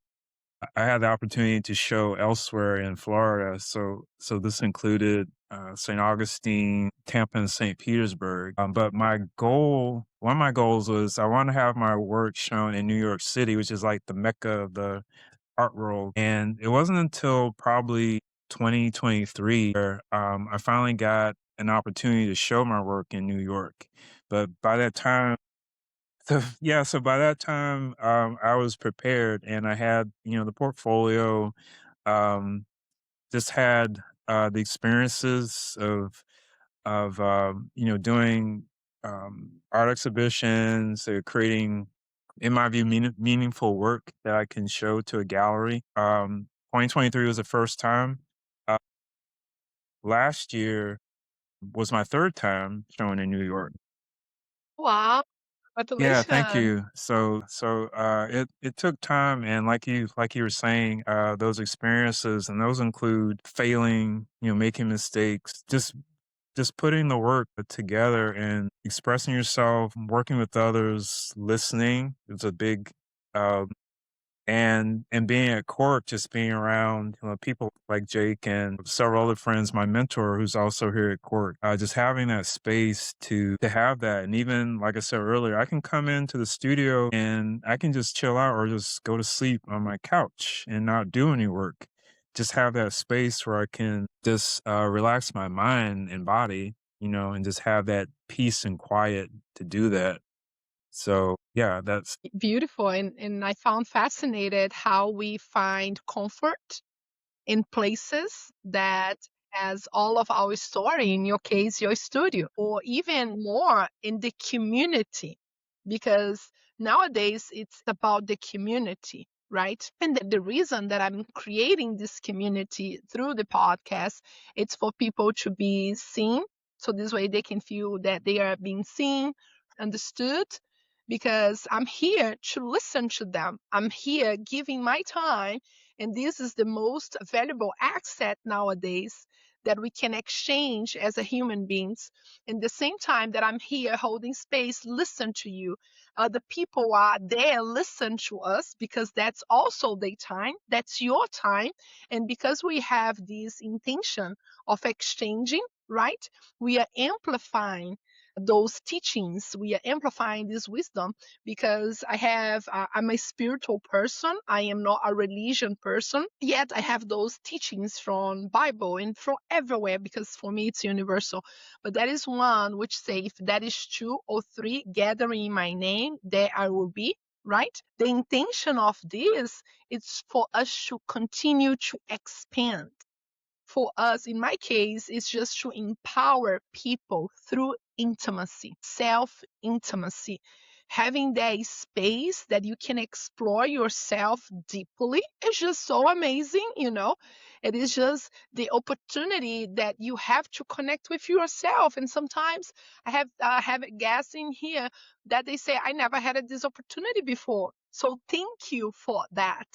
I had the opportunity to show elsewhere in Florida. So this included St. Augustine, Tampa, and St. Petersburg. But one of my goals was I want to have my work shown in New York City, which is like the mecca of the art world. And it wasn't until probably 2023 where I finally got an opportunity to show my work in New York. But by that time, so by that time, I was prepared and I had, the portfolio, um, just had the experiences of doing art exhibitions, creating, in my view, meaningful work that I can show to a gallery. 2023 was the first time. Uh, Last year was my third time showing in New York. Wow, Yeah, thank congratulations. you. It took time, and like you were saying, those experiences, and those include failing, making mistakes, just putting the work together and expressing yourself, working with others, listening is a big uh, And being at court, just being around people like Jake and several other friends, my mentor who's also here at court, just having that space to have that. And even like I said earlier, I can come into the studio and I can just chill out or just go to sleep on my couch and not do any work. Just have that space where I can just relax my mind and body, and just have that peace and quiet to do that. So yeah, that's Beautiful. And I found fascinated how we find comfort in places that has all of our story, in your case, your studio, or even more in the community, because nowadays it's about the community, right? And the reason that I'm creating this community through the podcast, it's for people to be seen. So this way they can feel that they are being seen, understood, because I'm here to listen to them. I'm here giving my time, and this is the most valuable asset nowadays that we can exchange as a human beings. In the same time that I'm here holding space, listen to you. The people are there, listen to us, because that's also their time. That's your time. And because we have this intention of exchanging, right? We are amplifying those teachings. We are amplifying this wisdom, because I'm a spiritual person. I am not a religion person, yet I have those teachings from Bible and from everywhere, because for me it's universal. But that is one which say, if that is two or three gathering in my name, there I will be. Right? The intention of this is for us to continue to expand. For us, in my case, is just to empower people through intimacy, self intimacy, having that space that you can explore yourself deeply. It's just so amazing. It is just the opportunity that you have to connect with yourself. And sometimes I have guests in here that they say, I never had this opportunity before. So thank you for that.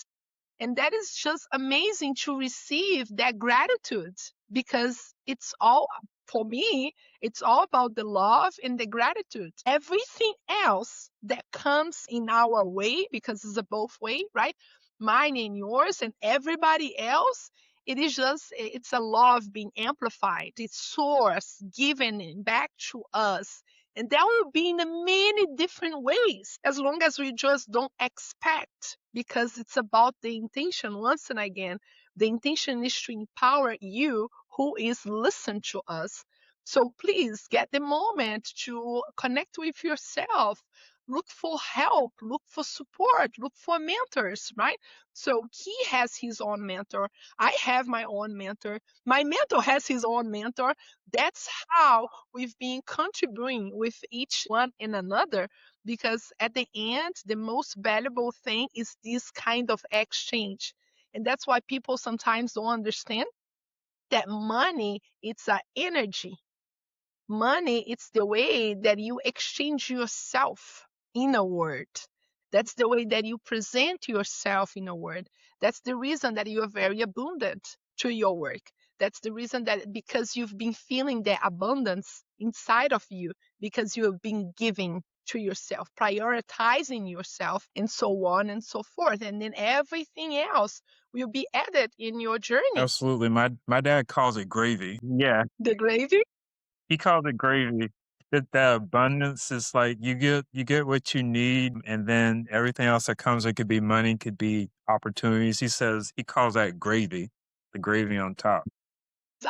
And that is just amazing to receive that gratitude, because it's all, for me, it's all about the love and the gratitude. Everything else that comes in our way, because it's a both way, right? Mine and yours and everybody else, it's a love being amplified. It's source given back to us. And that will be in many different ways, as long as we just don't expect, because it's about the intention. Once and again, the intention is to empower you who is listen to us. So please get the moment to connect with yourself. Look for help, look for support, look for mentors, right? So he has his own mentor. I have my own mentor. My mentor has his own mentor. That's how we've been contributing with each one and another, because at the end, the most valuable thing is this kind of exchange. And that's why people sometimes don't understand that money, it's an energy. Money, it's the way that you exchange yourself in a word. That's the way that you present yourself in a word. That's the reason that you are very abundant to your work. That's the reason that, because you've been feeling the abundance inside of you, because you have been giving to yourself, prioritizing yourself, and so on and so forth. And then everything else will be added in your journey. absolutely. My dad calls it gravy. Yeah, The gravy. he calls it gravy. That the abundance is like you get what you need, and then everything else that comes, it could be money, could be opportunities. He calls that gravy, the gravy on top.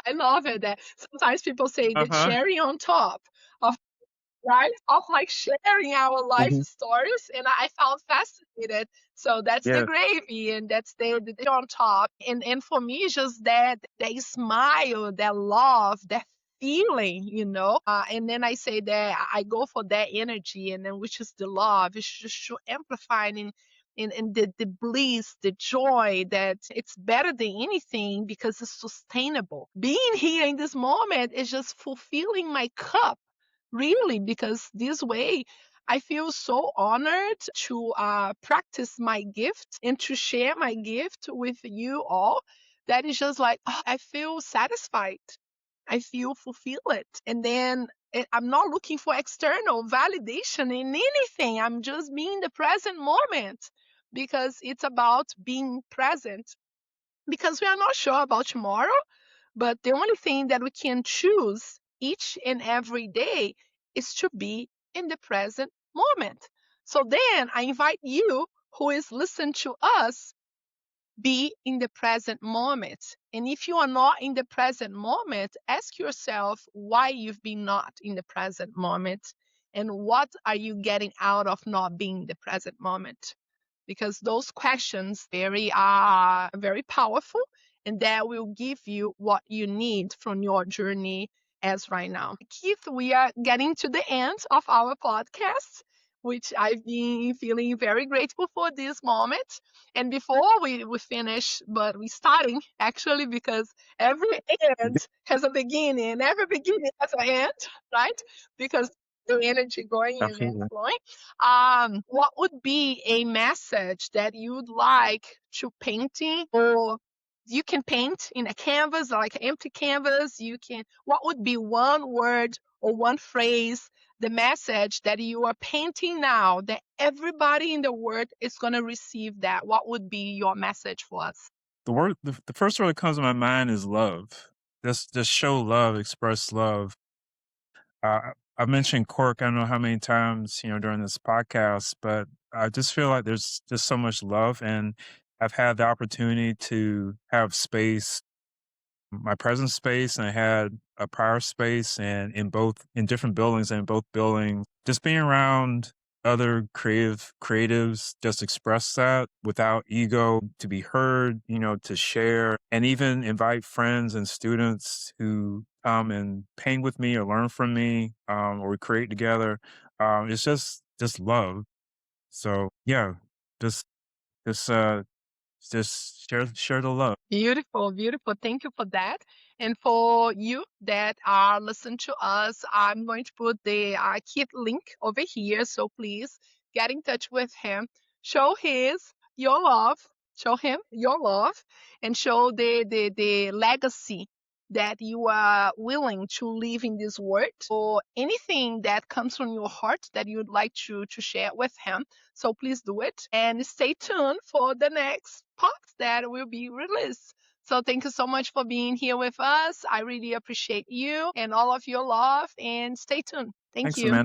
I love it that sometimes people say the Uh-huh. cherry on top of, right, of like sharing our life Mhm. stories, and I found fascinated. So that's the Yes, gravy, and that's the on top, and for me it's just that smile, that love, that feeling. And then I say that I go for that energy, and then which is the love. It's just to amplify and the bliss, the joy, that it's better than anything, because it's sustainable. Being here in this moment is just fulfilling my cup, really, because this way I feel so honored to practice my gift and to share my gift with you all. That is just like, I feel satisfied. I feel fulfilled. And then I'm not looking for external validation in anything. I'm just being the present moment, because it's about being present. Because we are not sure about tomorrow, but the only thing that we can choose each and every day is to be in the present moment. So then I invite you who is listening to us, be in the present moment. And if you are not in the present moment, ask yourself why you've been not in the present moment and what are you getting out of not being in the present moment. Because those questions very powerful, and that will give you what you need from your journey as right now. Keith, we are getting to the end of our podcast, which I've been feeling very grateful for this moment. And before we finish, but we starting actually, because every end has a beginning, every beginning has an end, right? Because the energy going and then Absolutely. flowing. What would be a message that you'd like to painting, or you can paint in a canvas, like an empty canvas? You can. What would be one word or one phrase, the message that you are painting now, that everybody in the world is going to receive that? What would be your message for us? The first word that comes to my mind is love. Just show love, express love. I mentioned Cork, I don't know how many times, during this podcast, but I just feel like there's just so much love, and I've had the opportunity to have space, my present space, and I had a prior space, and in different buildings, and in both buildings, just being around other creatives, just express that without ego, to be heard, to share, and even invite friends and students who come and paint with me or learn from me, or we create together. It's just love. So yeah, just just uh just share the love. Beautiful, beautiful. Thank you for that. And for you that are listening to us, I'm going to put the Kit link over here. So please get in touch with him. Show your love. Show him your love, and show the legacy that you are willing to leave in this world, or anything that comes from your heart that you'd like to share with him. So please do it, and stay tuned for the next part that will be released. So thank you so much for being here with us. I really appreciate you and all of your love, and stay tuned. Thank Thanks, you. Amanda.